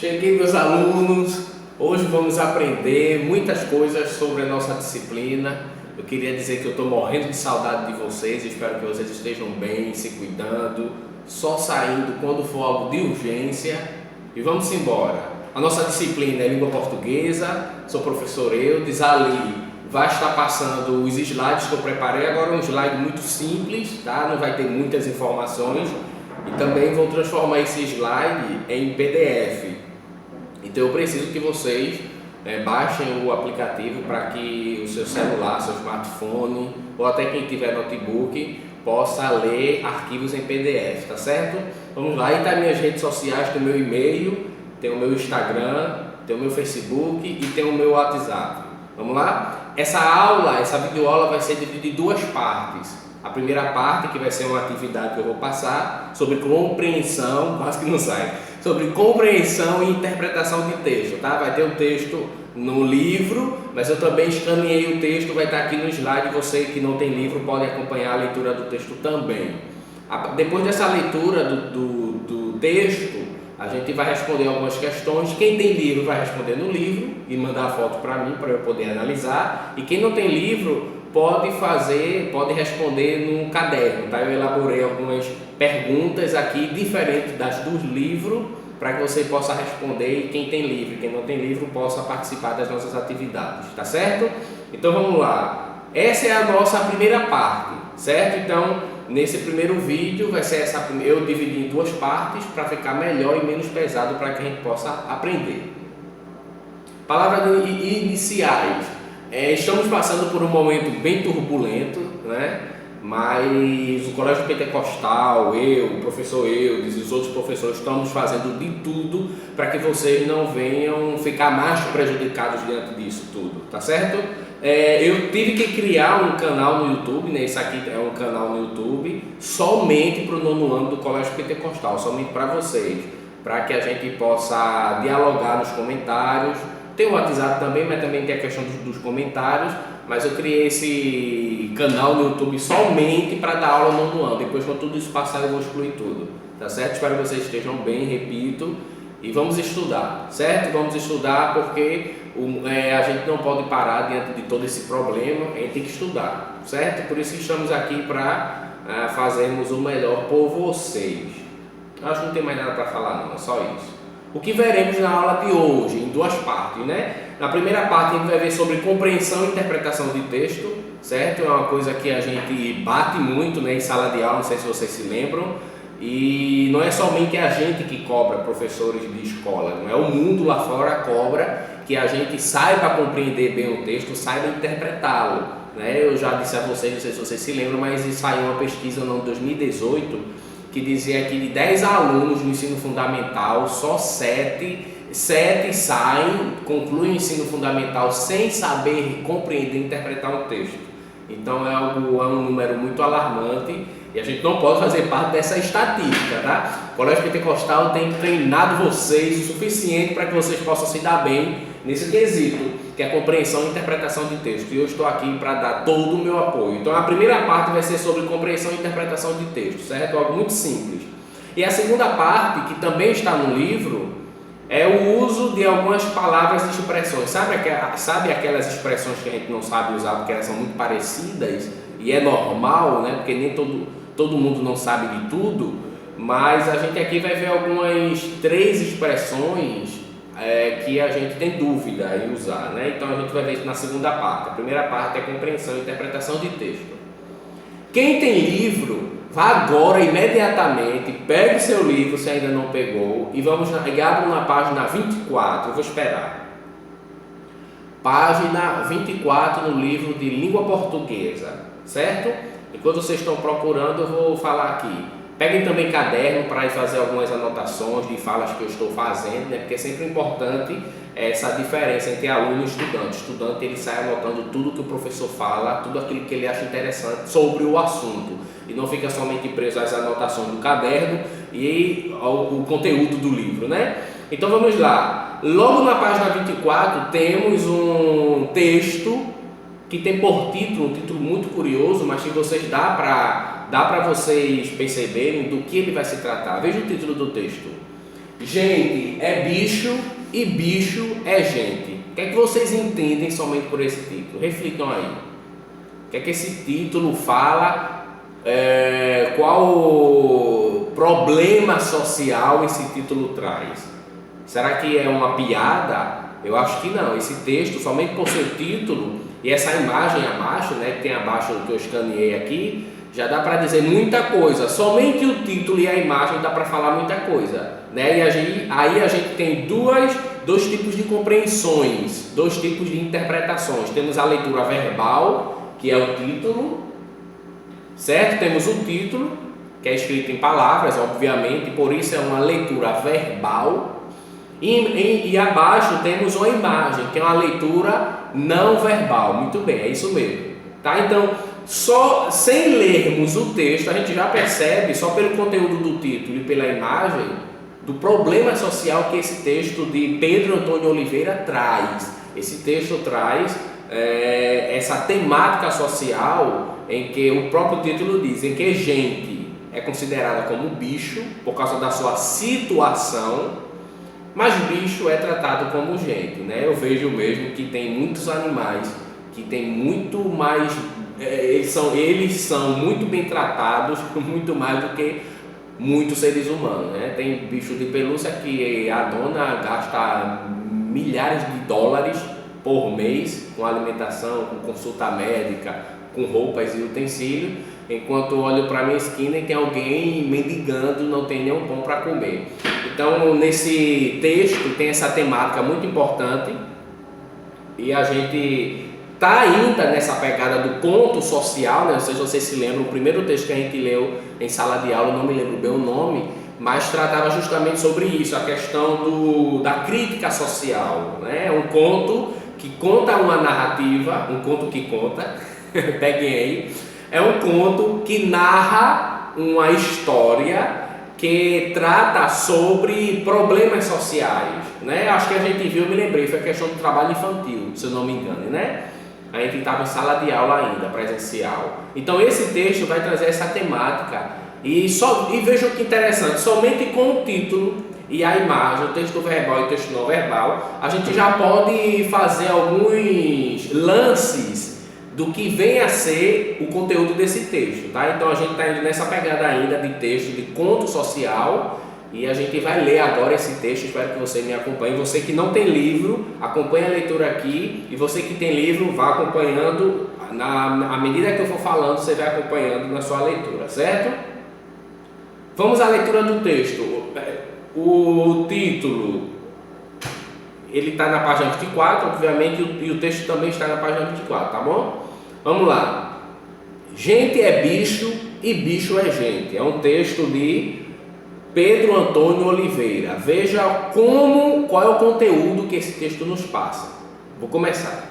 Cheguei, meus alunos. Hoje vamos aprender muitas coisas sobre a nossa disciplina. Eu queria dizer que eu estou morrendo de saudade de vocês. Espero que vocês estejam bem, se cuidando, só saindo quando for algo de urgência. E vamos embora. A nossa disciplina é língua portuguesa. Sou professor Eudes. Ali vai estar passando os slides que eu preparei. Agora é um slide muito simples, tá? Não vai ter muitas informações. E também vou transformar esse slide em PDF. Então eu preciso que vocês baixem o aplicativo para que o seu celular, seu smartphone ou até quem tiver notebook possa ler arquivos em PDF, tá certo? Vamos lá, e tá minhas redes sociais, tem o meu e-mail, tem o meu Instagram, tem o meu Facebook e tem o meu WhatsApp. Vamos lá? Essa videoaula vai ser dividida em duas partes. A primeira parte, que vai ser uma atividade que eu vou passar sobre compreensão, quase que não sai, sobre compreensão e interpretação de texto, tá? Vai ter um texto no livro, mas eu também escaneei o texto, vai estar aqui no slide. Você que não tem livro pode acompanhar a leitura do texto também. Depois dessa leitura do texto, a gente vai responder algumas questões. Quem tem livro vai responder no livro e mandar a foto para mim, para eu poder analisar. E quem não tem livro pode responder num caderno, tá? Eu elaborei algumas perguntas aqui diferentes das dos livros para que você possa responder, e quem tem livro e quem não tem livro possa participar das nossas atividades, tá certo? Então vamos lá. Essa é a nossa primeira parte, certo? Então, nesse primeiro vídeo vai ser eu dividi em duas partes para ficar melhor e menos pesado para que a gente possa aprender. Palavras iniciais. Estamos passando por um momento bem turbulento, né? Mas o Colégio Pentecostal, o professor Eudes e os outros professores estamos fazendo de tudo para que vocês não venham ficar mais prejudicados diante disso tudo, tá certo? Eu tive que criar um canal no YouTube, né? Esse aqui é um canal no YouTube somente para o nono ano do Colégio Pentecostal, somente para vocês, para que a gente possa dialogar nos comentários. Tem o WhatsApp também, mas também tem a questão dos comentários. Mas eu criei esse canal no YouTube somente para dar aula no nono ano. Depois, quando tudo isso passar, eu vou excluir tudo, tá certo? Espero que vocês estejam bem, repito. E vamos estudar, certo? Vamos estudar porque a gente não pode parar diante de todo esse problema. A gente tem que estudar, certo? Por isso que estamos aqui para fazermos o melhor por vocês. Acho que não tem mais nada para falar não, é só isso. O que veremos na aula de hoje, em duas partes, né? Na primeira parte a gente vai ver sobre compreensão e interpretação de texto, certo? É uma coisa que a gente bate muito, né, em sala de aula, não sei se vocês se lembram. E não é somente a gente que cobra, professores de escola, não é? O mundo lá fora cobra que a gente saiba compreender bem o texto, saiba interpretá-lo, né? Eu já disse a vocês, não sei se vocês se lembram, mas saiu uma pesquisa no ano 2018 que dizia que de 10 alunos no ensino fundamental, só 7 saem, concluem o ensino fundamental sem saber compreender e interpretar um texto. Então é um número muito alarmante e a gente não pode fazer parte dessa estatística, tá? O Colégio Pentecostal tem treinado vocês o suficiente para que vocês possam se dar bem nesse quesito, que é a compreensão e interpretação de texto. E eu estou aqui para dar todo o meu apoio. Então a primeira parte vai ser sobre compreensão e interpretação de texto, certo? Algo muito simples. E a segunda parte, que também está no livro, é o uso de algumas palavras e expressões. Sabe aquelas expressões que a gente não sabe usar porque elas são muito parecidas? E é normal, né? Porque nem todo mundo não sabe de tudo. Mas a gente aqui vai ver algumas 3 expressões que a gente tem dúvida em usar, né? Então a gente vai ver isso na segunda parte. A primeira parte é compreensão e interpretação de texto. Quem tem livro, vá agora imediatamente, pegue seu livro se ainda não pegou e abra na página 24, eu vou esperar. Página 24 no livro de língua portuguesa, certo? Enquanto vocês estão procurando, eu vou falar aqui. Peguem também caderno para ir fazer algumas anotações de falas que eu estou fazendo, né? Porque é sempre importante essa diferença entre aluno e estudante. O estudante ele sai anotando tudo que o professor fala, tudo aquilo que ele acha interessante sobre o assunto. E não fica somente preso às anotações do caderno e ao conteúdo do livro, né? Então vamos lá. Logo na página 24 temos um texto que tem por título, um título muito curioso, mas que vocês dá para vocês perceberem do que ele vai se tratar. Veja o título do texto. gente é bicho e bicho é gente. O que é que vocês entendem somente por esse título? Reflitam aí. O que é que esse título fala? Qual o problema social esse título traz? Será que é uma piada? Eu acho que não. Esse texto, somente por seu título e essa imagem abaixo, né, que tem abaixo que eu escaneei aqui, já dá para dizer muita coisa. Somente o título e a imagem dá para falar muita coisa, né? E aí a gente tem dois tipos de compreensões, dois tipos de interpretações. Temos a leitura verbal, que é o título, certo? Temos o título, que é escrito em palavras, obviamente, por isso é uma leitura verbal. E abaixo temos uma imagem, que é uma leitura não verbal. Muito bem, é isso mesmo. Tá? Então, só sem lermos o texto, a gente já percebe, só pelo conteúdo do título e pela imagem, do problema social que esse texto de Pedro Antônio Oliveira traz. Esse texto traz essa temática social em que o próprio título diz, em que gente é considerada como bicho por causa da sua situação, mas bicho é tratado como gente, né? Eu vejo mesmo que tem muitos animais que tem muito mais, eles são muito bem tratados, muito mais do que muitos seres humanos, né? Tem bicho de pelúcia que a dona gasta milhares de dólares por mês com alimentação, com consulta médica, com roupas e utensílios, enquanto eu olho para minha esquina e tem alguém mendigando, não tem nenhum pão para comer. Então, nesse texto tem essa temática muito importante e a gente está ainda nessa pegada do conto social, né? Não sei se vocês se lembram, o primeiro texto que a gente leu em sala de aula, não me lembro bem o nome, mas tratava justamente sobre isso, a questão da crítica social, né? É um conto que conta uma narrativa, um conto que conta, peguem aí, é um conto que narra uma história que trata sobre problemas sociais, né? Acho que a gente viu, me lembrei, foi a questão do trabalho infantil, se eu não me engano, né? A gente estava em sala de aula ainda, presencial. Então esse texto vai trazer essa temática e vejam que interessante, somente com o título e a imagem, o texto verbal e o texto não verbal, a gente já pode fazer alguns lances do que vem a ser o conteúdo desse texto, tá? Então a gente está indo nessa pegada ainda de texto de conto social e a gente vai ler agora esse texto. Espero que você me acompanhe. Você que não tem livro, acompanhe a leitura aqui, e você que tem livro, vá acompanhando, à medida que eu for falando, você vai acompanhando na sua leitura, certo? Vamos à leitura do texto. O título, ele está na página 24, obviamente, e o texto também está na página 24, tá bom? Vamos lá. Gente é bicho e bicho é gente. É um texto de Pedro Antônio Oliveira. Veja qual é o conteúdo que esse texto nos passa. Vou começar.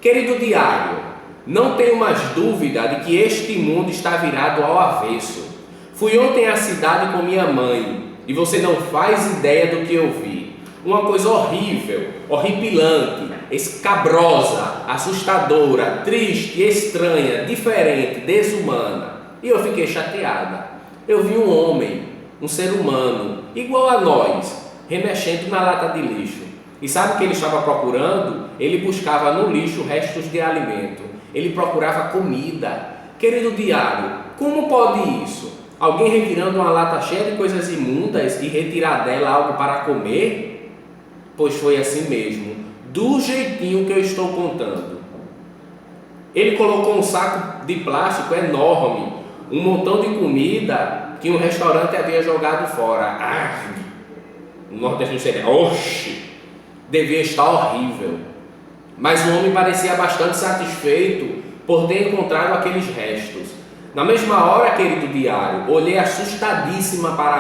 Querido diário, não tenho mais dúvida de que este mundo está virado ao avesso. Fui ontem à cidade com minha mãe e você não faz ideia do que eu vi. Uma coisa horrível, horripilante, escabrosa, assustadora, triste, estranha, diferente, desumana. E eu fiquei chateada. Eu vi um homem, um ser humano, igual a nós, remexendo na lata de lixo. E sabe o que ele estava procurando? Ele buscava no lixo restos de alimento. Ele procurava comida. Querido diário, como pode isso? Alguém revirando uma lata cheia de coisas imundas e retirar dela algo para comer? Pois foi assim mesmo, do jeitinho que eu estou contando. Ele colocou um saco de plástico enorme, um montão de comida que um restaurante havia jogado fora. O nordestino seria, oxe, devia estar horrível. Mas o homem parecia bastante satisfeito por ter encontrado aqueles restos. Na mesma hora, querido diário, olhei assustadíssima para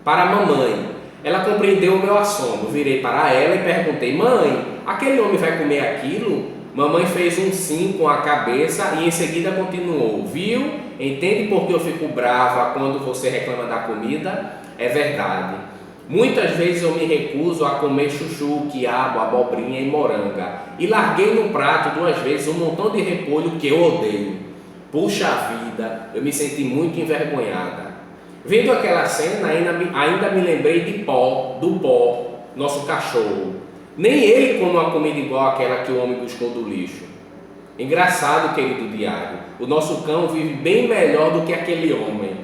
a mamãe. Ela compreendeu o meu assombro. Virei para ela e perguntei: mãe, aquele homem vai comer aquilo? Mamãe fez um sim com a cabeça e em seguida continuou: viu? Entende por que eu fico brava quando você reclama da comida? É verdade. Muitas vezes eu me recuso a comer chuchu, quiabo, abobrinha e moranga. E larguei no prato 2 vezes um montão de repolho que eu odeio. Puxa vida, eu me senti muito envergonhada. Vendo aquela cena, ainda me lembrei do Pó, nosso cachorro. Nem ele come uma comida igual àquela que o homem buscou do lixo. Engraçado, querido diário, o nosso cão vive bem melhor do que aquele homem.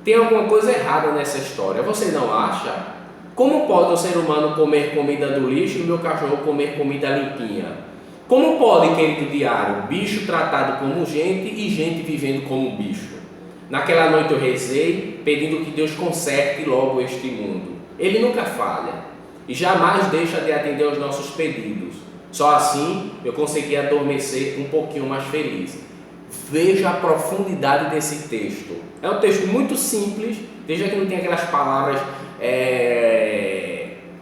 Tem alguma coisa errada nessa história, você não acha? Como pode o ser humano comer comida do lixo e o meu cachorro comer comida limpinha? Como pode, querido diário, bicho tratado como gente e gente vivendo como bicho? Naquela noite eu rezei, pedindo que Deus conserte logo este mundo. Ele nunca falha e jamais deixa de atender aos nossos pedidos. Só assim eu consegui adormecer um pouquinho mais feliz. Veja a profundidade desse texto. É um texto muito simples, veja que não tem aquelas palavras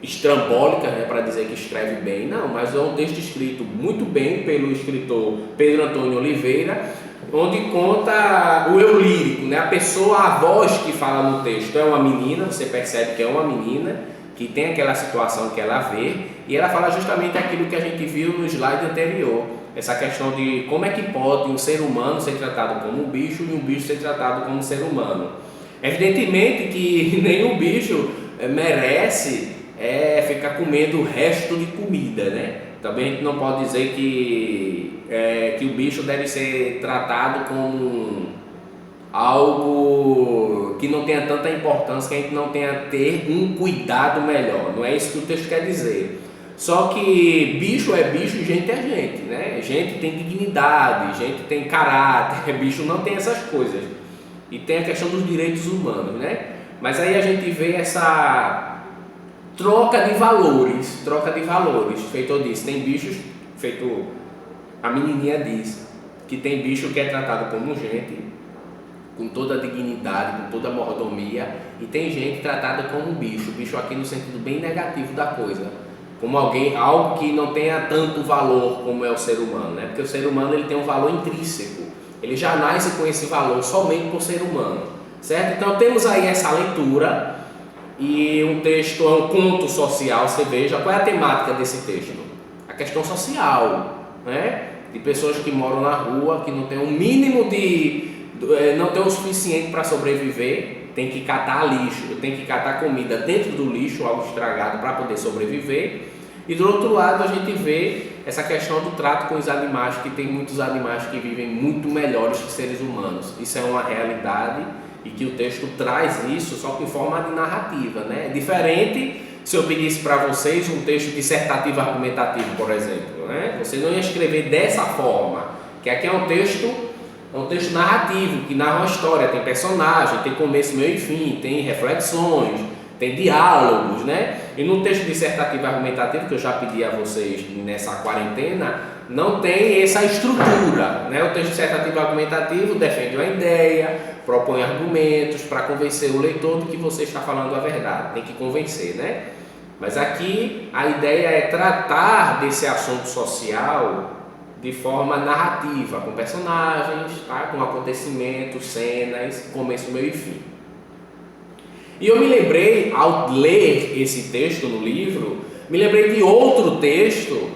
estrambólicas, né, para dizer que escreve bem. Não, mas é um texto escrito muito bem pelo escritor Pedro Antônio Oliveira, onde conta o eu lírico, né? A pessoa, a voz que fala no texto é uma menina, você percebe que é uma menina, que tem aquela situação que ela vê, e ela fala justamente aquilo que a gente viu no slide anterior, essa questão de como é que pode um ser humano ser tratado como um bicho e um bicho ser tratado como um ser humano. Evidentemente que nenhum bicho merece ficar comendo o resto de comida, né? Também a gente não pode dizer que o bicho deve ser tratado como algo que não tenha tanta importância, que a gente não tenha a ter um cuidado melhor. Não é isso que o texto quer dizer. Só que bicho é bicho e gente é gente, né? Gente tem dignidade, gente tem caráter, bicho não tem essas coisas. E tem a questão dos direitos humanos, né? Mas aí a gente vê essa troca de valores, feito eu disse, tem bichos, feito a menininha diz, que tem bicho que é tratado como gente, com toda a dignidade, com toda a mordomia, e tem gente tratada como bicho aqui no sentido bem negativo da coisa, como algo que não tenha tanto valor como é o ser humano, né? Porque o ser humano ele tem um valor intrínseco, ele já nasce com esse valor somente por ser humano, certo? Então temos aí essa leitura, e um texto é um conto social. Você veja qual é a temática desse texto, a questão social, né? De pessoas que moram na rua, que não tem um mínimo não tem o suficiente para sobreviver, tem que catar lixo, tem que catar comida dentro do lixo, algo estragado, para poder sobreviver. E do outro lado a gente vê essa questão do trato com os animais, que tem muitos animais que vivem muito melhores que seres humanos. Isso é uma realidade, e que o texto traz isso, só que em forma de narrativa, né? Diferente se eu pedisse para vocês um texto dissertativo argumentativo, por exemplo, né? Você não ia escrever dessa forma, que aqui é um texto narrativo, que narra uma história, tem personagem, tem começo, meio e fim, tem reflexões, tem diálogos, né? E no texto dissertativo argumentativo, que eu já pedi a vocês nessa quarentena, não tem essa estrutura, né? O texto dissertativo argumentativo defende uma ideia, propõe argumentos para convencer o leitor de que você está falando a verdade, tem que convencer, né? Mas aqui a ideia é tratar desse assunto social de forma narrativa, com personagens, tá? Com acontecimentos, cenas, começo, meio e fim. E eu me lembrei, ao ler esse texto no livro, me lembrei de outro texto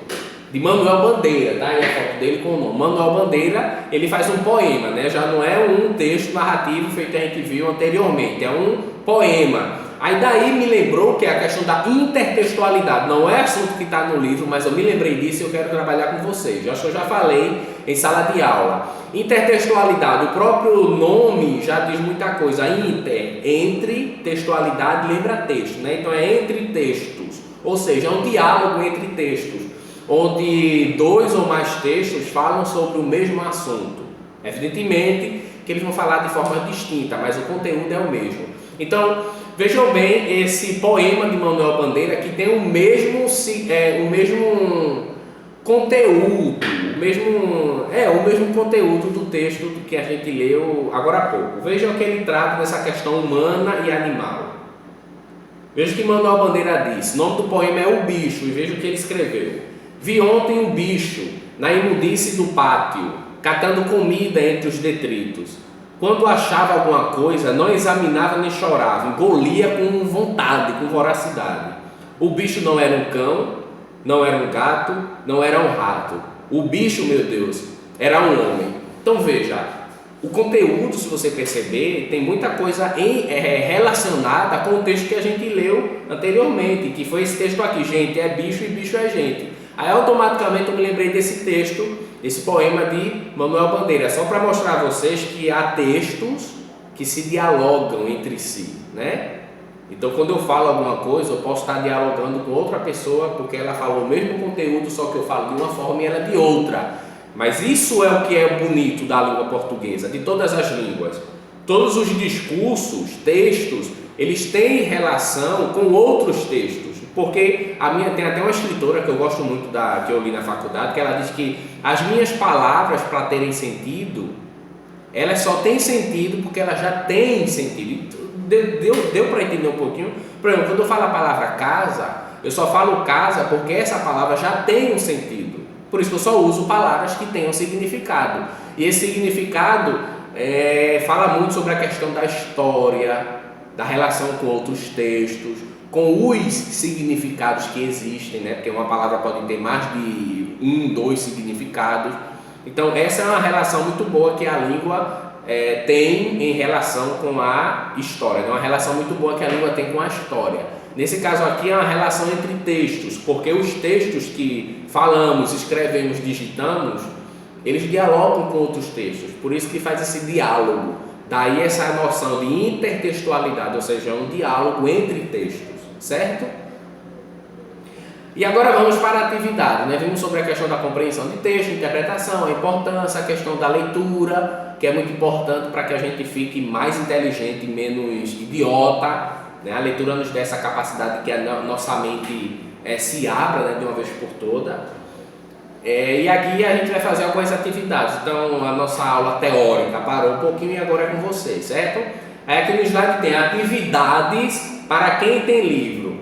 de Manuel Bandeira, tá? E a foto dele com o nome. Manuel Bandeira, ele faz um poema, né? Já não é um texto narrativo feito que a gente viu anteriormente, é um poema. Aí daí me lembrou que é a questão da intertextualidade, não é assunto que está no livro, mas eu me lembrei disso e eu quero trabalhar com vocês. Acho que eu já falei em sala de aula. Intertextualidade, o próprio nome já diz muita coisa. Inter, entre, textualidade, lembra texto, né? Então é entre textos, ou seja, é um diálogo entre textos, onde dois ou mais textos falam sobre o mesmo assunto. Evidentemente que eles vão falar de forma distinta, mas o conteúdo é o mesmo. Então, vejam bem esse poema de Manuel Bandeira, que tem o mesmo conteúdo, o mesmo conteúdo do texto que a gente leu agora há pouco. Vejam que ele trata dessa questão humana e animal. Veja o que Manuel Bandeira diz. O nome do poema é O Bicho, e veja o que ele escreveu. Vi ontem um bicho na imundice do pátio, catando comida entre os detritos. Quando achava alguma coisa, não examinava nem chorava, engolia com vontade, com voracidade. O bicho não era um cão, não era um gato, não era um rato. O bicho, meu Deus, era um homem. Então veja, o conteúdo, se você perceber, tem muita coisa relacionada com o texto que a gente leu anteriormente, que foi esse texto aqui, gente é bicho e bicho é gente. Aí automaticamente eu me lembrei desse texto, esse poema de Manuel Bandeira, só para mostrar a vocês que há textos que se dialogam entre si, né? Então quando eu falo alguma coisa, eu posso estar dialogando com outra pessoa, porque ela falou o mesmo conteúdo, só que eu falo de uma forma e ela de outra. Mas isso é o que é bonito da língua portuguesa, de todas as línguas. Todos os discursos, textos, eles têm relação com outros textos. Porque tem até uma escritora que eu gosto muito, que eu li na faculdade, que ela diz que as minhas palavras, para terem sentido, elas só têm sentido porque elas já têm sentido. Deu para entender um pouquinho? Por exemplo, quando eu falo a palavra casa, eu só falo casa porque essa palavra já tem um sentido. Por isso que eu só uso palavras que tenham significado. E esse significado fala muito sobre a questão da história, da relação com outros textos, com os significados que existem, né? Porque uma palavra pode ter mais de 2 significados. Então essa é uma relação muito boa que a língua tem em relação com a história. É uma relação muito boa que a língua tem com a história. Nesse caso aqui é uma relação entre textos, porque os textos que falamos, escrevemos, digitamos, eles dialogam com outros textos, por isso que faz esse diálogo. Daí essa noção de intertextualidade, ou seja, um diálogo entre textos, certo? E agora vamos para a atividade, né? Vimos sobre a questão da compreensão de texto, interpretação, a importância, a questão da leitura, que é muito importante para que a gente fique mais inteligente e menos idiota. A leitura nos dá essa capacidade de que a nossa mente se abra, né, de uma vez por toda. E aqui a gente vai fazer algumas atividades. Então a nossa aula teórica parou um pouquinho e agora é com vocês, certo? Aí aqui no slide tem atividades para quem tem livro.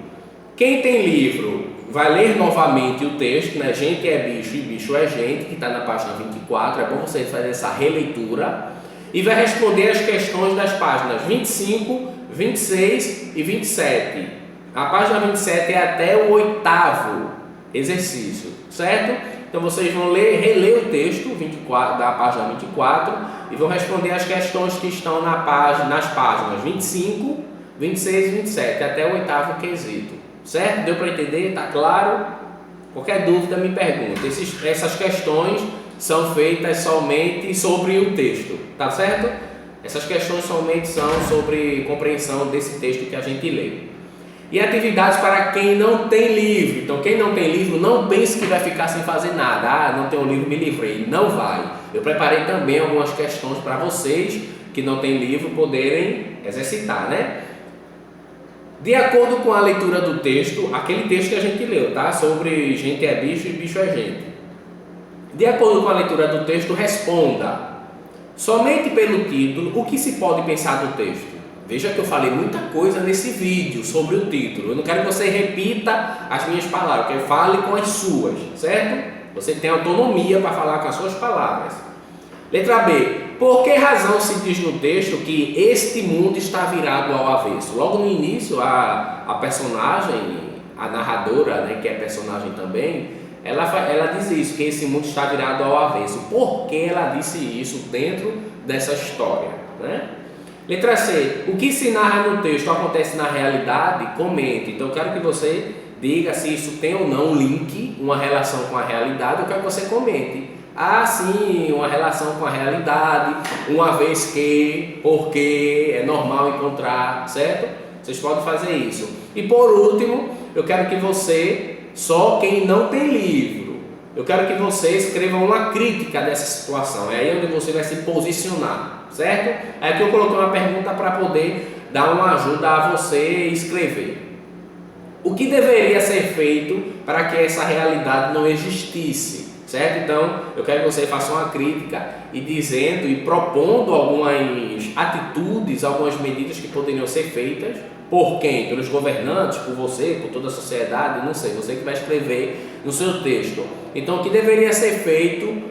Quem tem livro vai ler novamente o texto, né? Gente é bicho e bicho é gente, que está na página 24. É bom vocês fazerem essa releitura. E vai responder as questões das páginas 25, 26 e 27. A página 27 é até o 8º exercício, certo? Então vocês vão reler o texto 24, da página 24 e vão responder as questões que estão nas páginas 25, 26 e 27, até o 8º quesito, certo? Deu para entender? Está claro? Qualquer dúvida me pergunta. Essas questões são feitas somente sobre o texto, tá certo? Essas questões somente são sobre compreensão desse texto que a gente lê. E atividades para quem não tem livro. Então quem não tem livro, não pense que vai ficar sem fazer nada. Não tenho livro, me livrei. Não vai. Eu preparei também algumas questões para vocês que não têm livro poderem exercitar, né? De acordo com a leitura do texto, aquele texto que a gente leu, tá? Sobre gente é bicho e bicho é gente. De acordo com a leitura do texto, responda. Somente pelo título, o que se pode pensar do texto? Veja que eu falei muita coisa nesse vídeo sobre o título. Eu não quero que você repita as minhas palavras, eu quero que fale com as suas, certo? Você tem autonomia para falar com as suas palavras. Letra B. Por que razão se diz no texto que este mundo está virado ao avesso? Logo no início, a personagem, a narradora, né, que é personagem também, ela diz isso, que esse mundo está virado ao avesso. Por que ela disse isso dentro dessa história, né? Letra C. O que se narra no texto acontece na realidade? Comente. Então eu quero que você diga se isso tem ou não um link, uma relação com a realidade. Eu quero que você comente. Ah, sim, uma relação com a realidade, uma vez que, porque, é normal encontrar, certo? Vocês podem fazer isso. E por último, eu quero que você, só quem não tem livro, eu quero que você escreva uma crítica dessa situação. É aí onde você vai se posicionar, certo? É que eu coloquei uma pergunta para poder dar uma ajuda a você escrever. O que deveria ser feito para que essa realidade não existisse? Certo? Então, eu quero que você faça uma crítica e dizendo e propondo algumas atitudes, algumas medidas que poderiam ser feitas por quem? Pelos governantes, por você, por toda a sociedade, não sei, você que vai escrever no seu texto. Então, o que deveria ser feito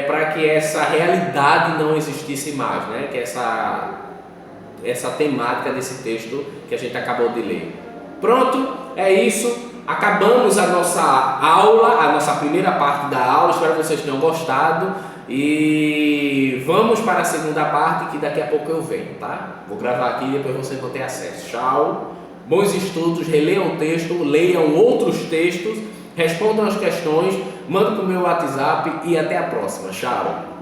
para que essa realidade não existisse mais, né? Que essa temática desse texto que a gente acabou de ler. Pronto, é isso. acabamos a nossa aula, a nossa primeira parte da aula. Espero que vocês tenham gostado e vamos para a segunda parte, que daqui a pouco eu venho, tá? Vou gravar aqui e depois vocês vão ter acesso. Tchau, bons estudos, releiam o texto, leiam outros textos, respondam as questões, mandem para o meu WhatsApp e até a próxima. Tchau.